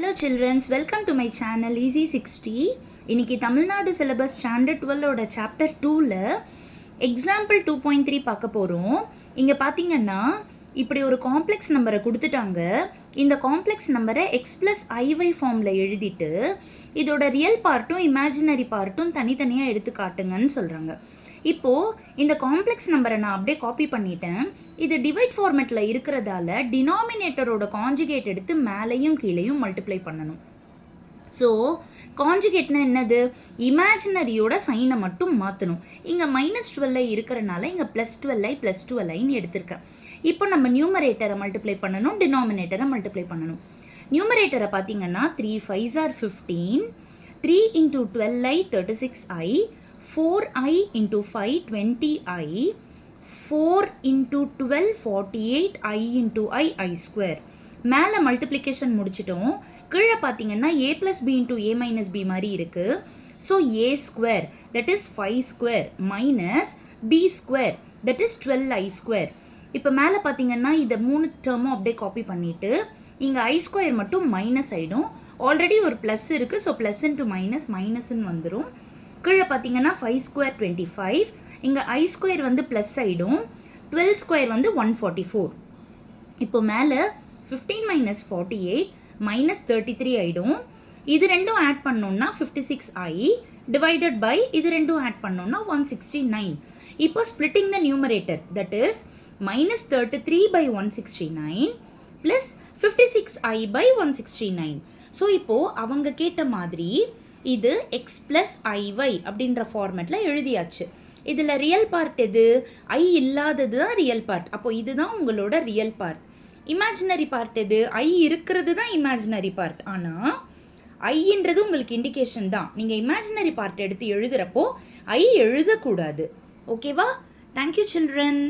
Hello children, welcome to my channel Easy 60. இன்னைக்கு Tamil Nadu syllabus standard 12ஓட chapter 2ல example 2.3 பார்க்க போகிறோம். இங்கே பார்த்தீங்கன்னா இப்படி ஒரு காம்ப்ளெக்ஸ் நம்பரை கொடுத்துட்டாங்க. இந்த காம்ப்ளெக்ஸ் நம்பரை எக்ஸ் ப்ளஸ் ஐஒய் ஃபார்மில் எழுதிட்டு இதோட ரியல் பார்ட்டும் இமேஜினரி பார்ட்டும் தனித்தனியாக எடுத்து காட்டுங்கன்னு சொல்கிறாங்க. இப்போது இந்த காம்ப்ளெக்ஸ் நம்பரை நான் அப்படியே காப்பி பண்ணிட்டேன். இது டிவைட் ஃபார்மேட்டில் இருக்கிறதால டினாமினேட்டரோட காஞ்சுகேட் எடுத்து மேலேயும் கீழேயும் மல்டிப்ளை பண்ணணும். ஸோ காஞ்சுகேட்னா என்னது? இமேஜினரியோட சைனை மட்டும் மாற்றணும். இங்கே -12 இருக்கிறனால இங்கே +12i எடுத்திருக்கேன். இப்போ நம்ம நியூமரேட்டரை மல்டிப்ளை பண்ணணும், டினாமினேட்டரை மல்டிப்ளை பண்ணணும். நியூமரேட்டரை பார்த்தீங்கன்னா 3 5s are 15, 3 into 12i 36i, 4i into 5 20i, 4 into 12 48i into i square. மேலே மல்டிப்ளிகேஷன் முடிச்சிட்டோம். கீழே பார்த்தீங்கன்னா a plus b into a minus b மாதிரி இருக்குது. So a square that is 5 square minus b square that is 12i square. இப்போ மேலே பார்த்தீங்கன்னா இதை 3 டேர்மும் அப்படியே காப்பி பண்ணிவிட்டு இங்கே i square மட்டும் மைனஸ் ஆகிடும். ஆல்ரெடி ஒரு ப்ளஸ் இருக்குது, ஸோ ப்ளஸ் இன்ட்டு மைனஸ்ன்னு வந்துடும். கீழே பார்த்தீங்கன்னா 5 square 25, இங்கே i square வந்து ப்ளஸ் ஆகிடும், 12 square வந்து 144. இப்போ மேலே 15 minus 48 minus 33 ஆகிடும். இது ரெண்டும் ஆட் பண்ணோம்னா 56i டிவைடட் பை இது ரெண்டும் ஆட் பண்ணோம்னா 169. இப்போ splitting the numerator that is -33 by 169 plus 56i by 169. So இப்போது அவங்க கேட்ட மாதிரி இது x plus iy அப்படின்ற ஃபார்மேட்டில் எழுதியாச்சு. இதில் ரியல் பார்ட் எது? i இல்லாதது தான் ரியல் பார்ட். அப்போ இதுதான் உங்களோட ரியல் பார்ட். இமேஜினரி பார்ட் எது? i இருக்கிறது தான் இமேஜினரி பார்ட். ஆனால் ஐன்றது உங்களுக்கு இண்டிகேஷன் தான். நீங்கள் இமேஜினரி பார்ட் எடுத்து எழுதுகிறப்போ i எழுதக்கூடாது. ஓகேவா? Thank you children.